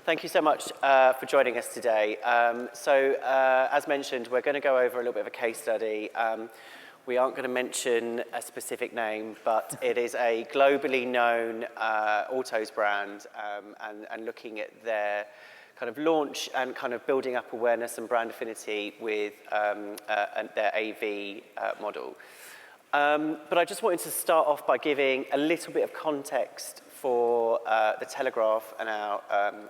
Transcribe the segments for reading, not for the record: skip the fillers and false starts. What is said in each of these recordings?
Thank you so much for joining us today. As mentioned, we're going to go over a little bit of a case study. We aren't going to mention a specific name, but it is a globally known autos brand, and looking at their kind of launch and kind of building up awareness and brand affinity with their AV model. But I just wanted to start off by giving a little bit of context for the Telegraph and our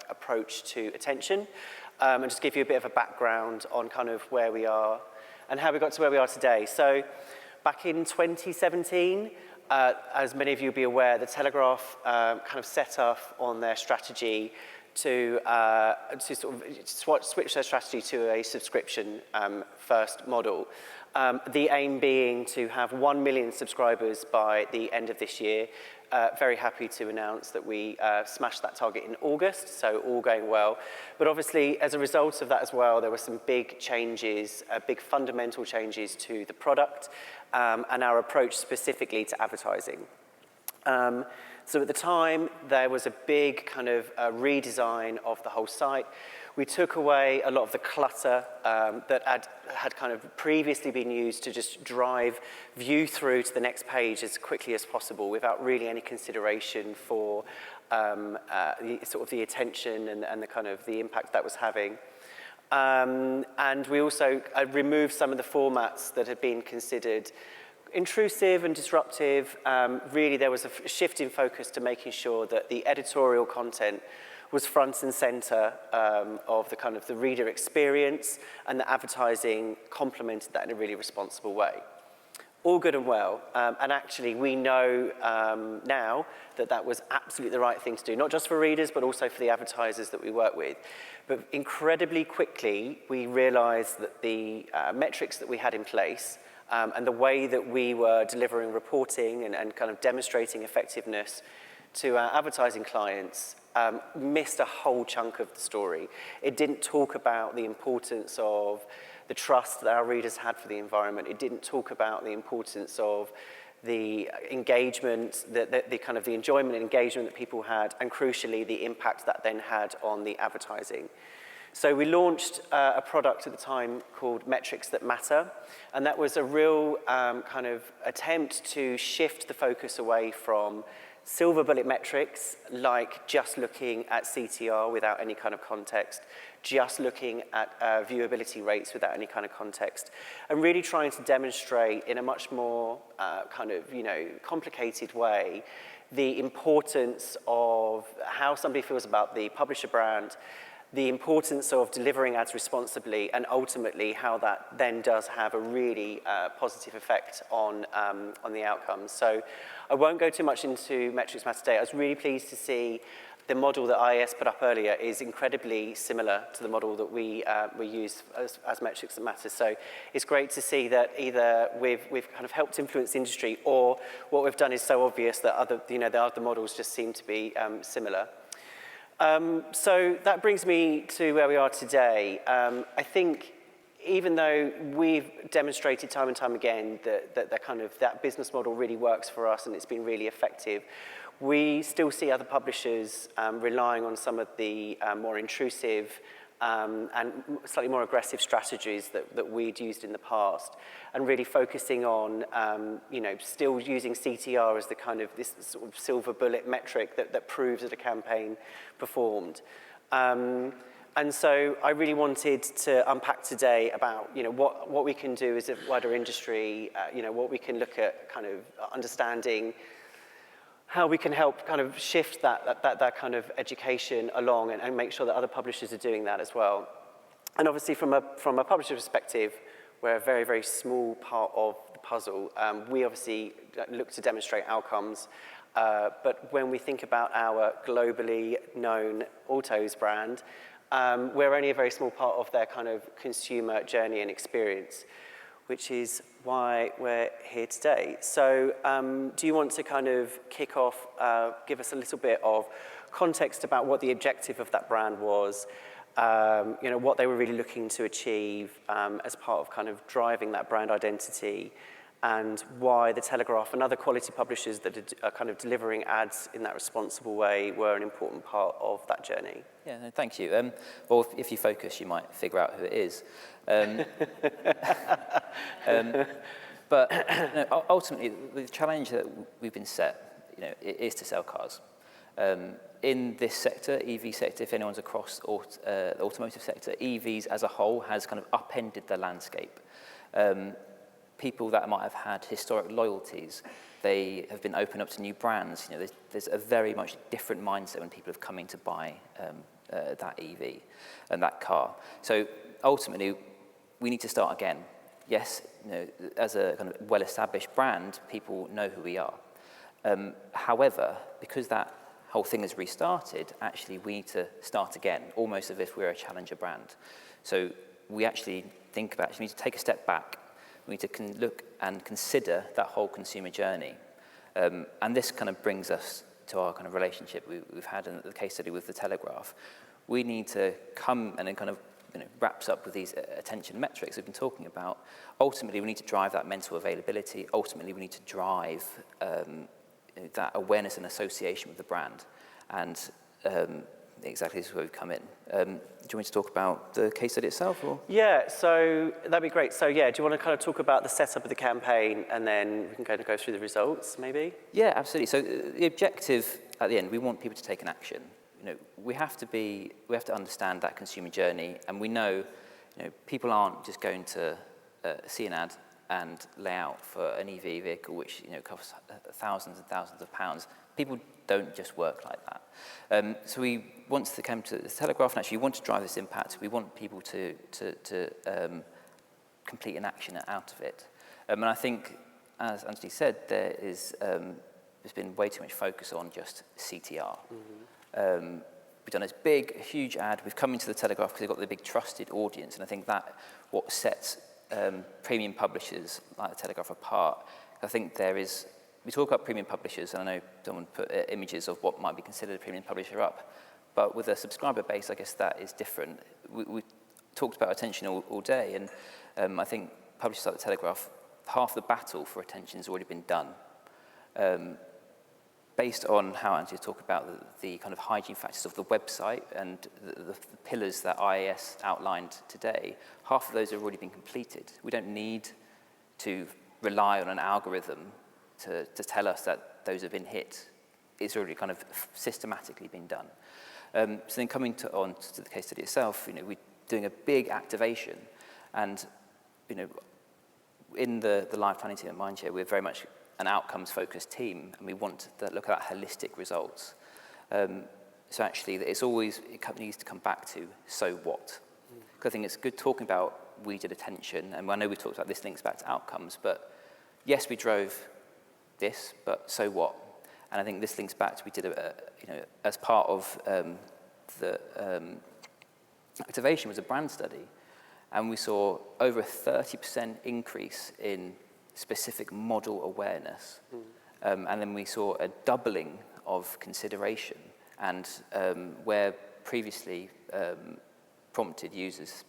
approach to attention, and just give you a bit of a background on kind of where we are and how we got to where we are today. So back in 2017, as many of you will be aware, the Telegraph kind of set off on their strategy to sort of switch their strategy to a subscription first model. The aim being to have 1 million subscribers by the end of this year. Very happy to announce that we smashed that target in August, so all going well. But obviously, as a result of that as well, there were some big changes, big fundamental changes to the product and our approach specifically to advertising. So at the time, there was a big kind of redesign of the whole site. We took away a lot of the clutter that had kind of previously been used to just drive view through to the next page as quickly as possible without really any consideration for sort of the attention and the kind of the impact that was having. And we also removed some of the formats that had been considered intrusive and disruptive. Really, there was a shift in focus to making sure that the editorial content was front and center of the kind of the reader experience, and the advertising complemented that in a really responsible way. All good and well, and actually we know now that that was absolutely the right thing to do, not just for readers, but also for the advertisers that we work with. But incredibly quickly, we realized that the metrics that we had in place and the way that we were delivering reporting and kind of demonstrating effectiveness to our advertising clients missed a whole chunk of the story. It didn't talk about the importance of the trust that our readers had for the environment. It didn't talk about the importance of the engagement, the kind of the enjoyment and engagement that people had, and crucially, the impact that then had on the advertising. So we launched a product at the time called Metrics That Matter, and that was a real kind of attempt to shift the focus away from silver bullet metrics, like just looking at CTR without any kind of context, just looking at viewability rates without any kind of context, and really trying to demonstrate in a much more kind of, complicated way the importance of how somebody feels about the publisher brand, the importance of delivering ads responsibly, and ultimately how that then does have a really positive effect on the outcomes. So I won't go too much into Metrics Matter today. I was really pleased to see the model that IAS put up earlier is incredibly similar to the model that we use as Metrics That Matter. So it's great to see that either we've kind of helped influence the industry, or what we've done is so obvious that the other models just seem to be similar. So that brings me to where we are today. I think even though we've demonstrated time and time again that business model really works for us and it's been really effective, we still see other publishers relying on some of the more intrusive and slightly more aggressive strategies that we'd used in the past, and really focusing on, still using CTR as the kind of this sort of silver bullet metric that proves that a campaign performed. And so I really wanted to unpack today about, what we can do as a wider industry, what we can look at kind of understanding how we can help kind of shift that kind of education along and make sure that other publishers are doing that as well. And obviously from a publisher perspective, we're a very, very small part of the puzzle. We obviously look to demonstrate outcomes, but when we think about our globally known autos brand, we're only a very small part of their kind of consumer journey and experience, which is why we're here today. So do you want to kind of kick off, give us a little bit of context about what the objective of that brand was, what they were really looking to achieve as part of kind of driving that brand identity, and why the Telegraph and other quality publishers that are kind of delivering ads in that responsible way were an important part of that journey. Yeah, no, thank you. Well, if you focus, you might figure out who it is. But ultimately, the challenge that we've been set, is to sell cars. In this sector, EV sector, if anyone's across the automotive sector, EVs as a whole has kind of upended the landscape. People that might have had historic loyalties, they have been opened up to new brands. There's a very much different mindset when people have come in to buy that EV and that car. So ultimately, we need to start again. Yes, as a kind of well-established brand, people know who we are. However, because that whole thing has restarted, actually we need to start again, almost as if we're a challenger brand. So we actually think about, we need to take a step back. We need to look and consider that whole consumer journey. And this kind of brings us to our kind of relationship we've had in the case study with the Telegraph. We need to come and then kind of wraps up with these attention metrics we've been talking about. Ultimately, we need to drive that mental availability. Ultimately, we need to drive that awareness and association with the brand. And exactly this is where we've come in. Do you want me to talk about the case study itself? Or? Yeah, so that'd be great. So yeah, do you want to kind of talk about the setup of the campaign and then we can kind of go through the results, maybe? Yeah, absolutely. So the objective at the end, we want people to take an action. We have to understand that consumer journey, and we know, people aren't just going to see an ad and lay out for an EV vehicle, which costs thousands and thousands of pounds. People don't just work like that. So we want to come to the Telegraph, and actually we want to drive this impact. We want people to complete an action out of it. And I think, as Anthony said, there's been way too much focus on just CTR. Mm-hmm. We've done this big, huge ad. We've come into the Telegraph because they've got the big trusted audience, and I think that what sets premium publishers like the Telegraph apart. I think we talk about premium publishers, and I know someone put images of what might be considered a premium publisher up, but with a subscriber base, I guess that is different. We talked about attention all day, and I think publishers like the Telegraph, half the battle for attention has already been done. Based on how Anthony talked about the kind of hygiene factors of the website and the pillars that IAS outlined today, half of those have already been completed. We don't need to rely on an algorithm to tell us that those have been hit. It's already kind of systematically been done. So then coming on to the case study itself, we're doing a big activation, and in the live planning team at Mindshare, we're very much an outcomes-focused team, and we want to look at holistic results. So actually, it needs to come back to, so what? Because I think it's good talking about we did attention, and I know we talked about this links back to outcomes, but yes, we drove this, but so what? And I think this links back to we did as part of the activation was a brand study, and we saw over a 30% increase in specific model awareness. And then we saw a doubling of consideration, and where previously prompted users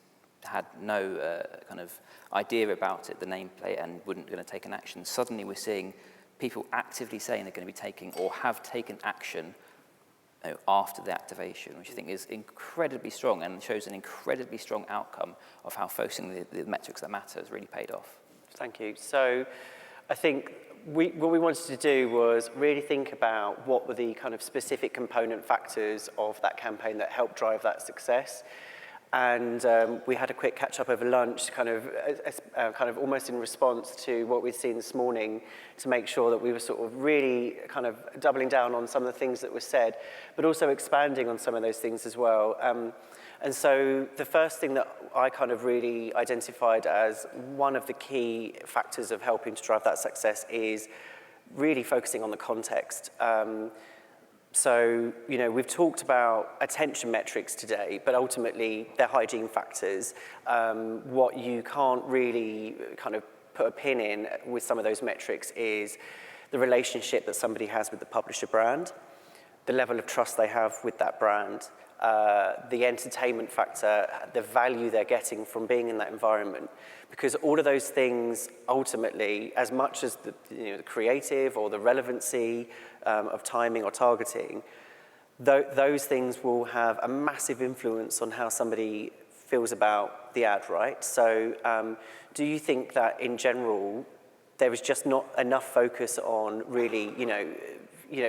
had no kind of idea about it, the nameplate, and weren't going to take an action. Suddenly we're seeing people actively saying they're going to be taking or have taken action after the activation, which I think is incredibly strong and shows an incredibly strong outcome of how focusing the metrics that matter has really paid off. Thank you. So I think what we wanted to do was really think about what were the kind of specific component factors of that campaign that helped drive that success. And we had a quick catch up over lunch, kind of almost in response to what we'd seen this morning, to make sure that we were sort of really kind of doubling down on some of the things that were said, but also expanding on some of those things as well. And so the first thing that I kind of really identified as one of the key factors of helping to drive that success is really focusing on the context. So, we've talked about attention metrics today, but ultimately they're hygiene factors. What you can't really kind of put a pin in with some of those metrics is the relationship that somebody has with the publisher brand, the level of trust they have with that brand, the entertainment factor, the value they're getting from being in that environment. Because all of those things ultimately, as much as the creative or the relevancy of timing or targeting, those things will have a massive influence on how somebody feels about the ad, right? So do you think that in general, there is just not enough focus on really,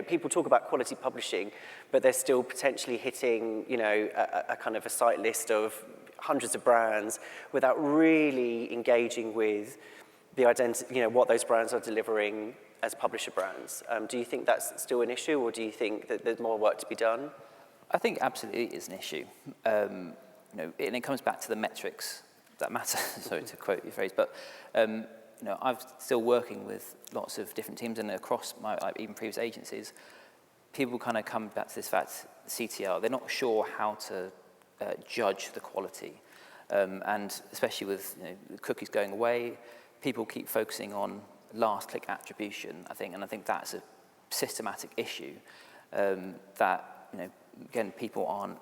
people talk about quality publishing, but they're still potentially hitting, a kind of a site list of hundreds of brands without really engaging with the identity, what those brands are delivering as publisher brands. Do you think that's still an issue, or do you think that there's more work to be done? I think absolutely it is an issue. And it comes back to the metrics that matter, sorry to quote your phrase, but I'm still working with lots of different teams, and across my even previous agencies, people kind of come back to this fact, CTR, they're not sure how to judge the quality. And especially with the cookies going away, people keep focusing on last click attribution, I think, and I think that's a systematic issue that, again, people aren't,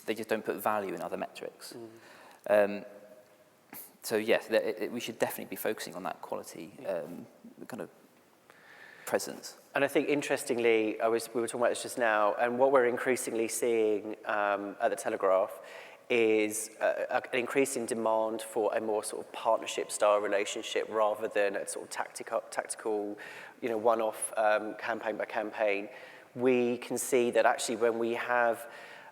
they just don't put value in other metrics. So yes, we should definitely be focusing on that quality kind of presence. And I think interestingly, we were talking about this just now, and what we're increasingly seeing at the Telegraph is an increasing demand for a more sort of partnership style relationship rather than a sort of tactical, one-off campaign by campaign. We can see that actually when we have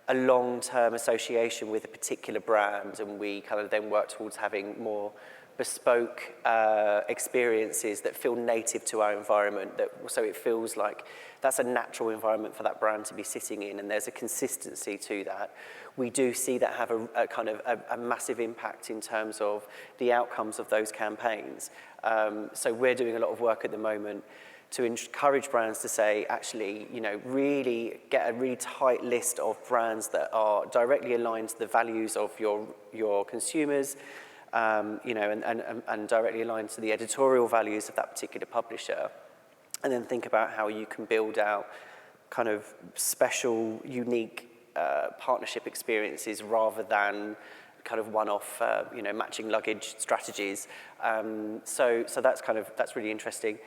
a long-term association with a particular brand, and we kind of then work towards having more bespoke experiences that feel native to our environment, so it feels like that's a natural environment for that brand to be sitting in, and there's a consistency to that. We do see that have a kind of a massive impact in terms of the outcomes of those campaigns. So we're doing a lot of work at the moment to encourage brands to say, actually, really get a really tight list of brands that are directly aligned to the values of your consumers, and directly aligned to the editorial values of that particular publisher. And then think about how you can build out kind of special, unique partnership experiences rather than kind of one-off, matching luggage strategies. So that's really interesting.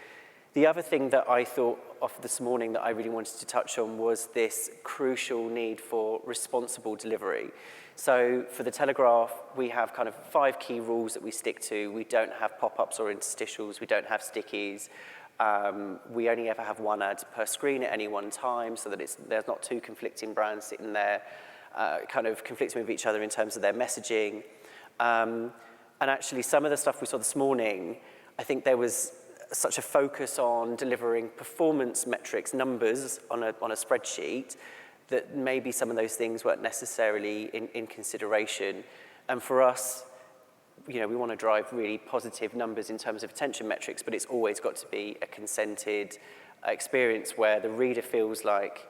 The other thing that I thought of this morning that I really wanted to touch on was this crucial need for responsible delivery. So for the Telegraph, we have kind of 5 key rules that we stick to. We don't have pop-ups or interstitials. We don't have stickies. We only ever have 1 ad per screen at any one time, so that there's not 2 conflicting brands sitting there kind of conflicting with each other in terms of their messaging. And actually, some of the stuff we saw this morning, I think there was such a focus on delivering performance metrics, numbers on a spreadsheet, that maybe some of those things weren't necessarily in consideration. And for us, we want to drive really positive numbers in terms of attention metrics, but it's always got to be a consented experience where the reader feels like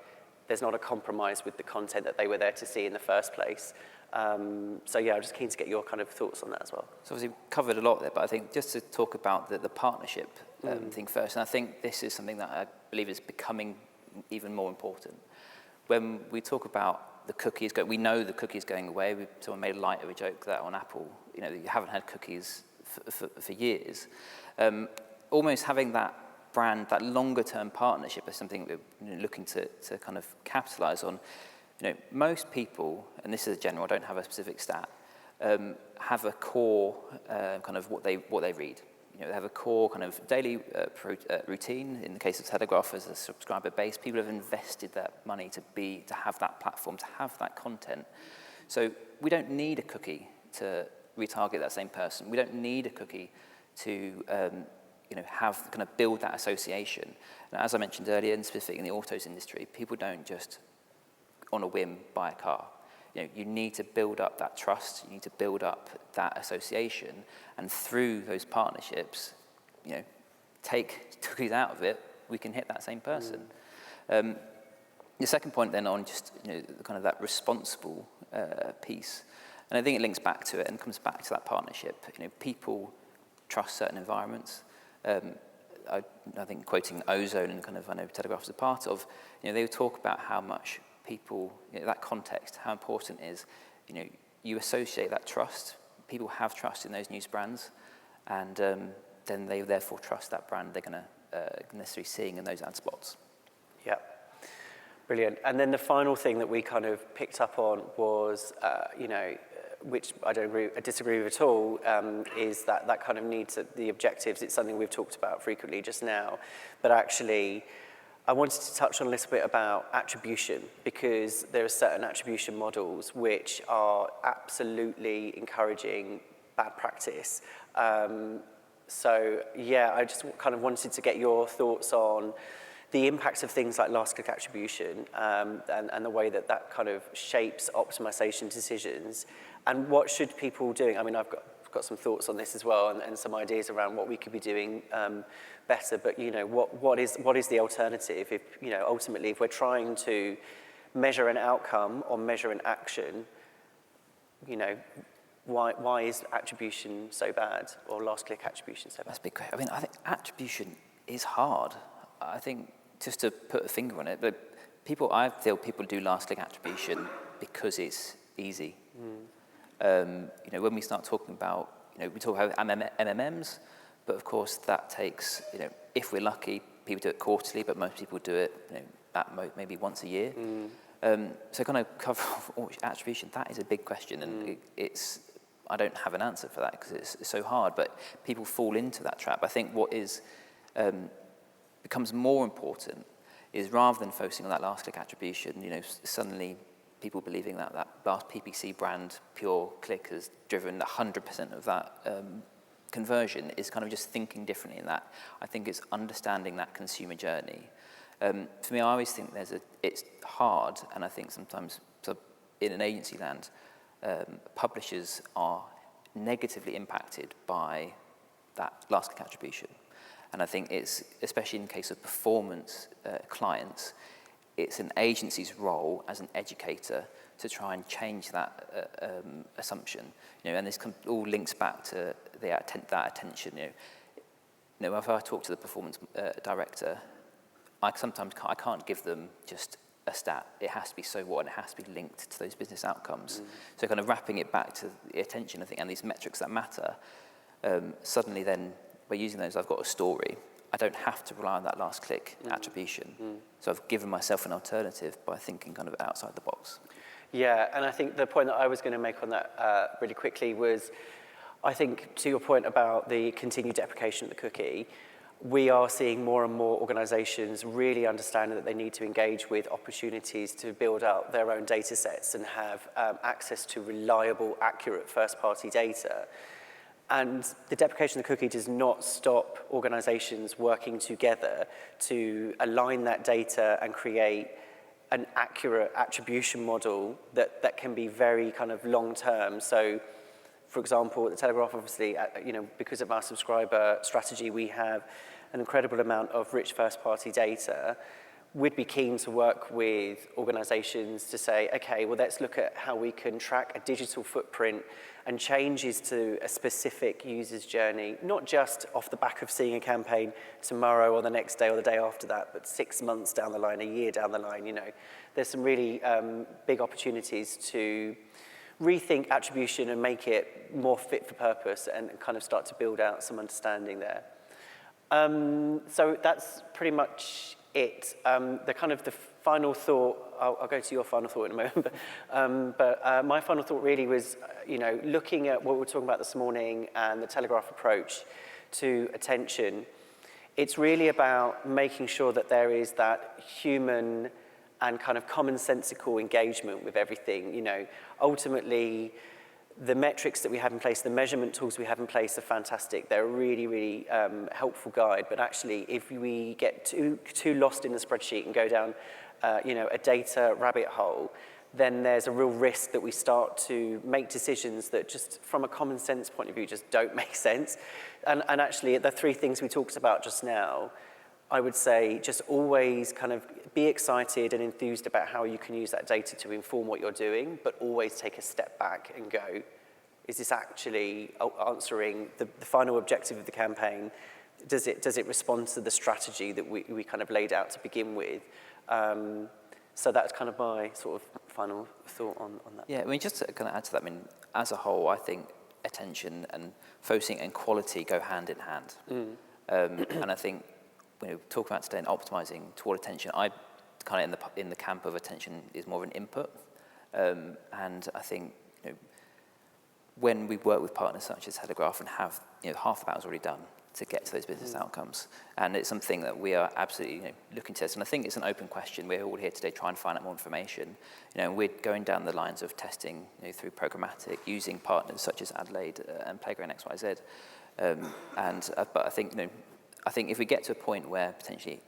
there's not a compromise with the content that they were there to see in the first place. I'm just keen to get your kind of thoughts on that as well. So obviously we covered a lot there, but I think just to talk about the partnership thing first, and I think this is something that I believe is becoming even more important. When we talk about the cookies, we know the cookies going away. Someone made light of a joke that on Apple, you haven't had cookies for years. Almost having that brand, that longer term partnership is something we're looking to kind of capitalize on. Most people, and this is a general, I don't have a specific stat, have a core kind of what they read. They have a core kind of daily routine. In the case of Telegraph, as a subscriber base, people have invested that money to have that platform, to have that content. So we don't need a cookie to retarget that same person. We don't need a cookie to have kind of build that association. And as I mentioned earlier, and specifically in the autos industry, people don't just on a whim buy a car. You need to build up that trust, you need to build up that association, and through those partnerships, take cookies out of it, we can hit that same person. The second point then on just kind of that responsible piece, and I think it links back to it and comes back to that partnership. People trust certain environments. I think quoting Ozone and kind of I know Telegraph is a part of, they would talk about how much people, that context, how important it is, you associate that trust. People have trust in those news brands, and then they therefore trust that brand they're going to necessarily seeing in those ad spots. Yeah, brilliant. And then the final thing that we kind of picked up on was, which I disagree with at all, is that kind of need to, the objectives. It's something we've talked about frequently just now, but actually, I wanted to touch on a little bit about attribution, because there are certain attribution models which are absolutely encouraging bad practice. So yeah, I just kind of wanted to get your thoughts on the impacts of things like last click attribution, and the way that kind of shapes optimization decisions, and what should people doing? I mean, I've got some thoughts on this as well, and some ideas around what we could be doing better. But what is the alternative? If ultimately, if we're trying to measure an outcome or measure an action, why is attribution so bad, or last click attribution so bad? That's a big question. I mean, I think attribution is hard. I think, just to put a finger on it, but I feel people do last click attribution because it's easy. When we start talking about, we talk about MMMs, but of course that takes, if we're lucky, people do it quarterly, but most people do it, maybe once a year. So kind of cover attribution, that is a big question, and I don't have an answer for that because it's so hard, but people fall into that trap. I think what becomes more important is, rather than focusing on that last click attribution, suddenly people believing that last PPC brand pure click has driven 100% of that conversion, is kind of just thinking differently in that. I think it's understanding that consumer journey. For me, I always think it's hard, and I think sometimes in an agency land, publishers are negatively impacted by that last click attribution. And I think it's, especially in the case of performance clients, it's an agency's role as an educator to try and change that assumption. And this all links back to that attention. If I talk to the performance director, I can't give them just a stat. It has to be so what, and it has to be linked to those business outcomes. So kind of wrapping it back to the attention, I think, and these metrics that matter. Suddenly then, by using those, I've got a story. I don't have to rely on that last click attribution. So I've given myself an alternative by thinking kind of outside the box. Yeah, and I think the point that I was going to make on that really quickly was, I think, to your point about the continued deprecation of the cookie, we are seeing more and more organizations really understanding that they need to engage with opportunities to build out their own data sets and have access to reliable, accurate first-party data. And the deprecation of the cookie does not stop organizations working together to align that data and create an accurate attribution model that can be very kind of long-term. So, for example, at the Telegraph, obviously, because of our subscriber strategy, we have an incredible amount of rich first-party data. We'd be keen to work with organizations to say, okay, well, let's look at how we can track a digital footprint and changes to a specific user's journey, not just off the back of seeing a campaign tomorrow or the next day or the day after that, but 6 months down the line, a year down the line. There's some really big opportunities to rethink attribution and make it more fit for purpose and kind of start to build out some understanding there. So that's pretty much it. The final thought, I'll go to your final thought in a moment, but my final thought really was, looking at what we were talking about this morning and the Telegraph approach to attention, it's really about making sure that there is that human and kind of commonsensical engagement with everything. Ultimately, the metrics that we have in place, the measurement tools we have in place are fantastic. They're a really, really helpful guide. But actually, if we get too lost in the spreadsheet and go down, a data rabbit hole, then there's a real risk that we start to make decisions that just from a common sense point of view just don't make sense. And actually, the three things we talked about just now, I would say just always kind of be excited and enthused about how you can use that data to inform what you're doing, but always take a step back and go, is this actually answering the final objective of the campaign? Does it respond to the strategy that we kind of laid out to begin with? So that's kind of my sort of final thought on that. Yeah, I mean, just to kind of add to that, I mean, as a whole, I think attention and focusing and quality go hand in hand. And I think when we talk about today and optimizing toward attention, I kind of in the camp of attention is more of an input. And I think, you know, when we work with partners such as Telegraph and have, you know, half the battle's already done to get to those business outcomes. And it's something that we are absolutely, you know, looking to test. And I think it's an open question. We're all here today trying to find out more information. You know, we're going down the lines of testing, you know, through programmatic, using partners such as Adelaide and Playground XYZ. But I think, you know, I think if we get to a point where potentially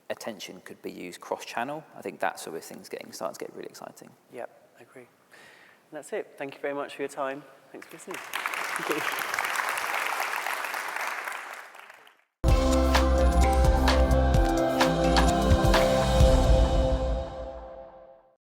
attention could be used cross-channel, I think that's where things starts to get really exciting. Yep, I agree. And that's it. Thank you very much for your time. Thanks for listening. Thank you.